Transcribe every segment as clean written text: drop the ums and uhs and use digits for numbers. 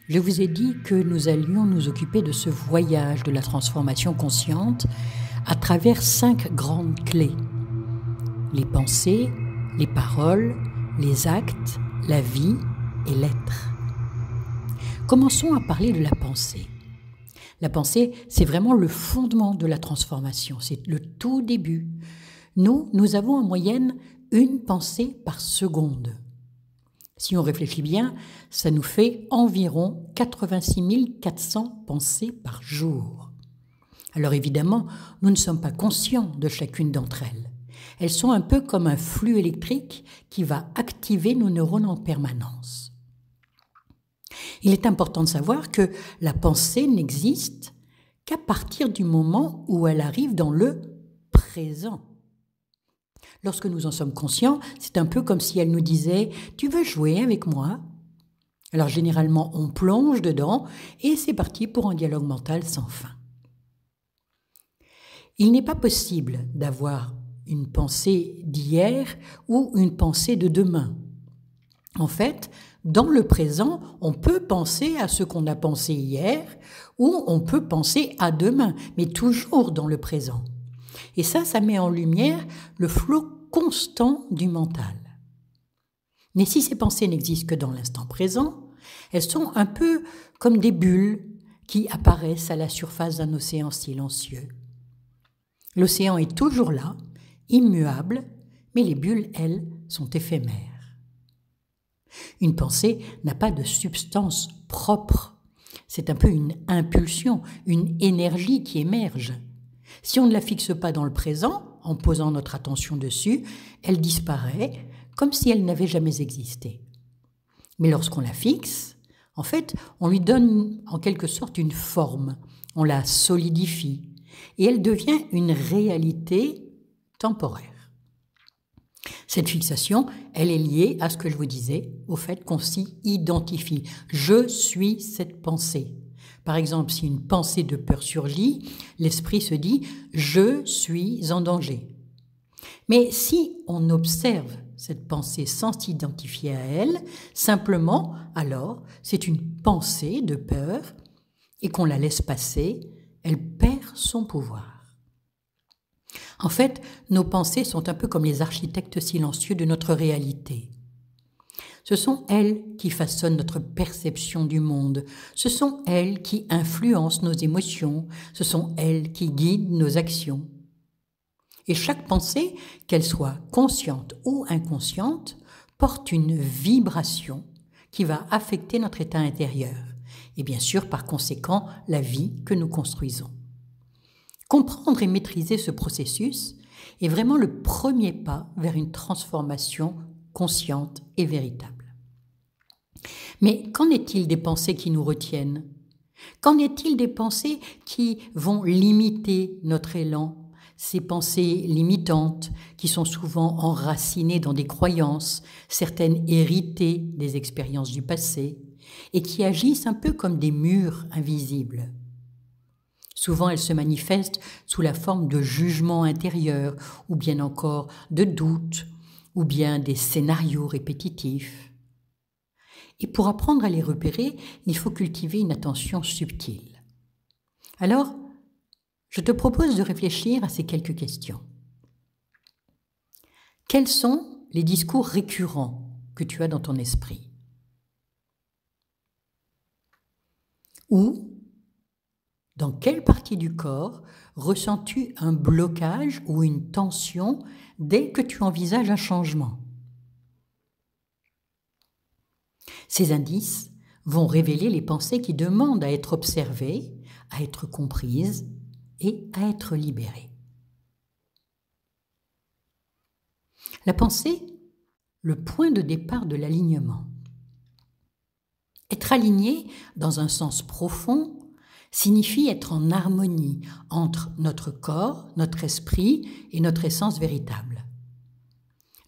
Je vous ai dit que nous allions nous occuper de ce voyage de la transformation consciente à travers 5 grandes clés. Les pensées, les paroles, les actes, la vie et l'être. Commençons à parler de la pensée. La pensée, c'est vraiment le fondement de la transformation, c'est le tout début. Nous avons en moyenne une pensée par seconde. Si on réfléchit bien, ça nous fait environ 86 400 pensées par jour. Alors évidemment, nous ne sommes pas conscients de chacune d'entre elles. Elles sont un peu comme un flux électrique qui va activer nos neurones en permanence. Il est important de savoir que la pensée n'existe qu'à partir du moment où elle arrive dans le présent. Lorsque nous en sommes conscients, c'est un peu comme si elle nous disait « Tu veux jouer avec moi ?» Alors généralement, on plonge dedans et c'est parti pour un dialogue mental sans fin. Il n'est pas possible d'avoir une pensée d'hier ou une pensée de demain. En fait, dans le présent, on peut penser à ce qu'on a pensé hier ou on peut penser à demain, mais toujours dans le présent. Et ça met en lumière le flot constant du mental. Mais si ces pensées n'existent que dans l'instant présent, elles sont un peu comme des bulles qui apparaissent à la surface d'un océan silencieux. L'océan est toujours là, immuable, mais les bulles, elles, sont éphémères. Une pensée n'a pas de substance propre. C'est un peu une impulsion, une énergie qui émerge. Si on ne la fixe pas dans le présent, en posant notre attention dessus, elle disparaît comme si elle n'avait jamais existé. Mais lorsqu'on la fixe, en fait, on lui donne en quelque sorte une forme, on la solidifie et elle devient une réalité temporaire. Cette fixation, elle est liée à ce que je vous disais, au fait qu'on s'y identifie. Je suis cette pensée. Par exemple, si une pensée de peur surgit, l'esprit se dit « je suis en danger ». Mais si on observe cette pensée sans s'identifier à elle, simplement, alors, c'est une pensée de peur et qu'on la laisse passer, elle perd son pouvoir. En fait, nos pensées sont un peu comme les architectes silencieux de notre réalité. Ce sont elles qui façonnent notre perception du monde, ce sont elles qui influencent nos émotions, ce sont elles qui guident nos actions. Et chaque pensée, qu'elle soit consciente ou inconsciente, porte une vibration qui va affecter notre état intérieur et bien sûr, par conséquent, la vie que nous construisons. Comprendre et maîtriser ce processus est vraiment le premier pas vers une transformation consciente et véritable. Mais qu'en est-il des pensées qui nous retiennent? Qu'en est-il des pensées qui vont limiter notre élan? Ces pensées limitantes qui sont souvent enracinées dans des croyances, certaines héritées des expériences du passé, et qui agissent un peu comme des murs invisibles. Souvent, elles se manifestent sous la forme de jugements intérieurs, ou bien encore de doutes, ou bien des scénarios répétitifs. Et pour apprendre à les repérer, il faut cultiver une attention subtile. Alors, je te propose de réfléchir à ces quelques questions. Quels sont les discours récurrents que tu as dans ton esprit? Ou, dans quelle partie du corps ressens-tu un blocage ou une tension dès que tu envisages un changement? Ces indices vont révéler les pensées qui demandent à être observées, à être comprises et à être libérées. La pensée, le point de départ de l'alignement. Être aligné dans un sens profond signifie être en harmonie entre notre corps, notre esprit et notre essence véritable.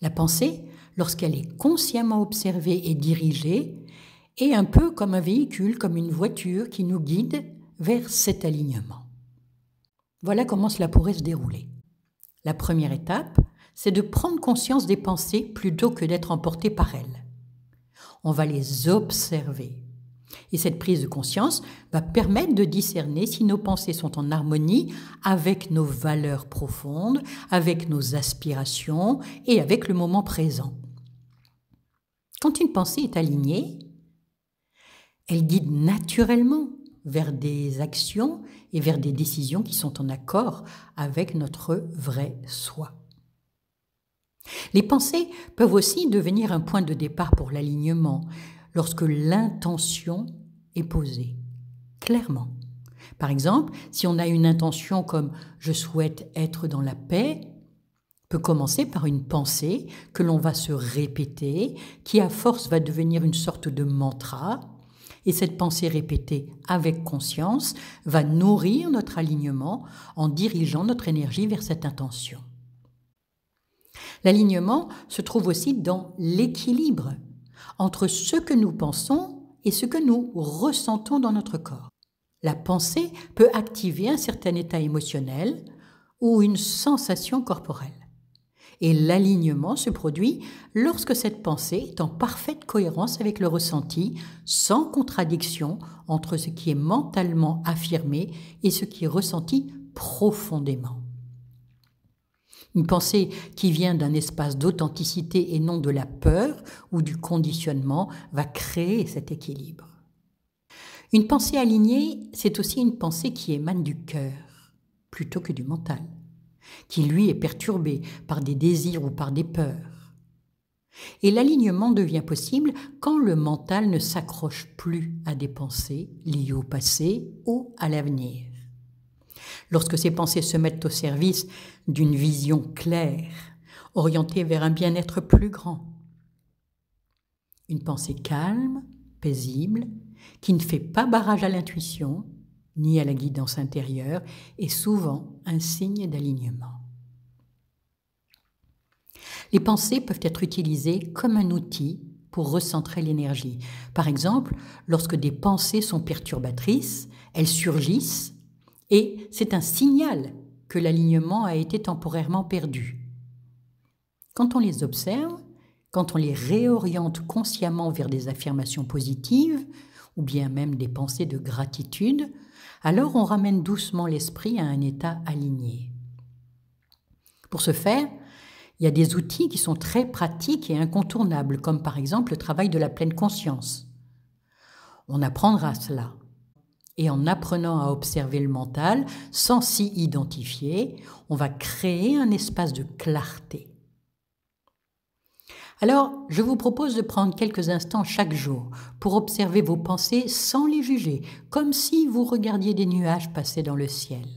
La pensée, lorsqu'elle est consciemment observée et dirigée, est un peu comme un véhicule, comme une voiture qui nous guide vers cet alignement. Voilà comment cela pourrait se dérouler. La première étape, c'est de prendre conscience des pensées plutôt que d'être emporté par elles. On va les observer. Et cette prise de conscience va permettre de discerner si nos pensées sont en harmonie avec nos valeurs profondes, avec nos aspirations et avec le moment présent. Quand une pensée est alignée, elle guide naturellement vers des actions et vers des décisions qui sont en accord avec notre vrai soi. Les pensées peuvent aussi devenir un point de départ pour l'alignement lorsque l'intention est posée, clairement. Par exemple, si on a une intention comme « je souhaite être dans la paix », peut commencer par une pensée que l'on va se répéter, qui à force va devenir une sorte de mantra, et cette pensée répétée avec conscience va nourrir notre alignement en dirigeant notre énergie vers cette intention. L'alignement se trouve aussi dans l'équilibre entre ce que nous pensons et ce que nous ressentons dans notre corps. La pensée peut activer un certain état émotionnel ou une sensation corporelle. Et l'alignement se produit lorsque cette pensée est en parfaite cohérence avec le ressenti, sans contradiction entre ce qui est mentalement affirmé et ce qui est ressenti profondément. Une pensée qui vient d'un espace d'authenticité et non de la peur ou du conditionnement va créer cet équilibre. Une pensée alignée, c'est aussi une pensée qui émane du cœur plutôt que du mental, qui lui est perturbé par des désirs ou par des peurs. Et l'alignement devient possible quand le mental ne s'accroche plus à des pensées liées au passé ou à l'avenir. Lorsque ces pensées se mettent au service d'une vision claire, orientée vers un bien-être plus grand. Une pensée calme, paisible, qui ne fait pas barrage à l'intuition, ni à la guidance intérieure, est souvent un signe d'alignement. Les pensées peuvent être utilisées comme un outil pour recentrer l'énergie. Par exemple, lorsque des pensées sont perturbatrices, elles surgissent et c'est un signal que l'alignement a été temporairement perdu. Quand on les observe, quand on les réoriente consciemment vers des affirmations positives, ou bien même des pensées de gratitude, alors on ramène doucement l'esprit à un état aligné. Pour ce faire, il y a des outils qui sont très pratiques et incontournables, comme par exemple le travail de la pleine conscience. On apprendra cela. Et en apprenant à observer le mental, sans s'y identifier, on va créer un espace de clarté. Alors, je vous propose de prendre quelques instants chaque jour pour observer vos pensées sans les juger, comme si vous regardiez des nuages passer dans le ciel.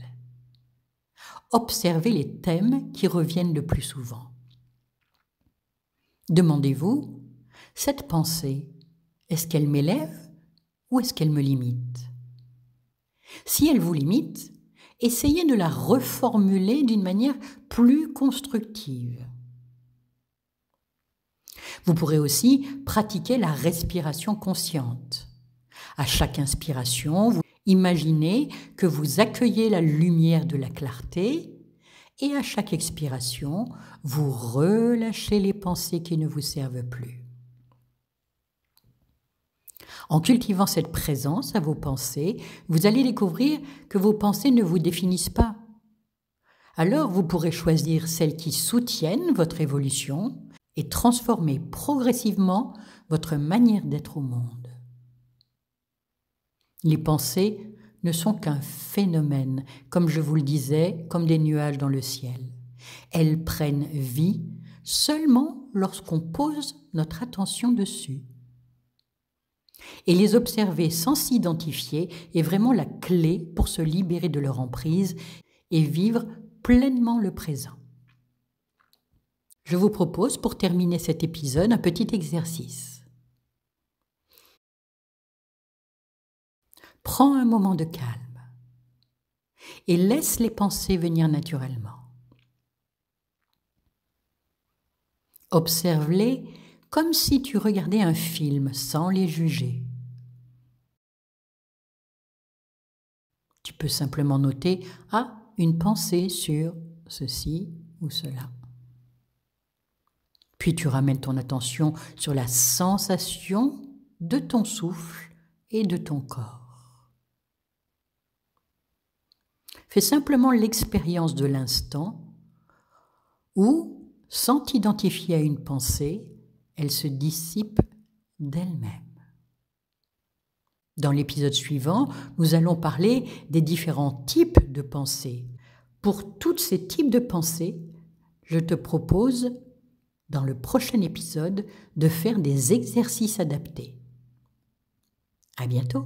Observez les thèmes qui reviennent le plus souvent. Demandez-vous, cette pensée, est-ce qu'elle m'élève ou est-ce qu'elle me limite ? Si elle vous limite, essayez de la reformuler d'une manière plus constructive. Vous pourrez aussi pratiquer la respiration consciente. À chaque inspiration, vous imaginez que vous accueillez la lumière de la clarté et à chaque expiration, vous relâchez les pensées qui ne vous servent plus. En cultivant cette présence à vos pensées, vous allez découvrir que vos pensées ne vous définissent pas. Alors, vous pourrez choisir celles qui soutiennent votre évolution et transformer progressivement votre manière d'être au monde. Les pensées ne sont qu'un phénomène, comme je vous le disais, comme des nuages dans le ciel. Elles prennent vie seulement lorsqu'on pose notre attention dessus. Et les observer sans s'identifier est vraiment la clé pour se libérer de leur emprise et vivre pleinement le présent. Je vous propose pour terminer cet épisode un petit exercice. Prends un moment de calme et laisse les pensées venir naturellement. Observe-les comme si tu regardais un film sans les juger. Tu peux simplement noter une pensée sur ceci ou cela. Puis tu ramènes ton attention sur la sensation de ton souffle et de ton corps. Fais simplement l'expérience de l'instant où, sans t'identifier à une pensée, elle se dissipe d'elle-même. Dans l'épisode suivant, nous allons parler des différents types de pensées. Pour tous ces types de pensées, je te propose, dans le prochain épisode, de faire des exercices adaptés. À bientôt!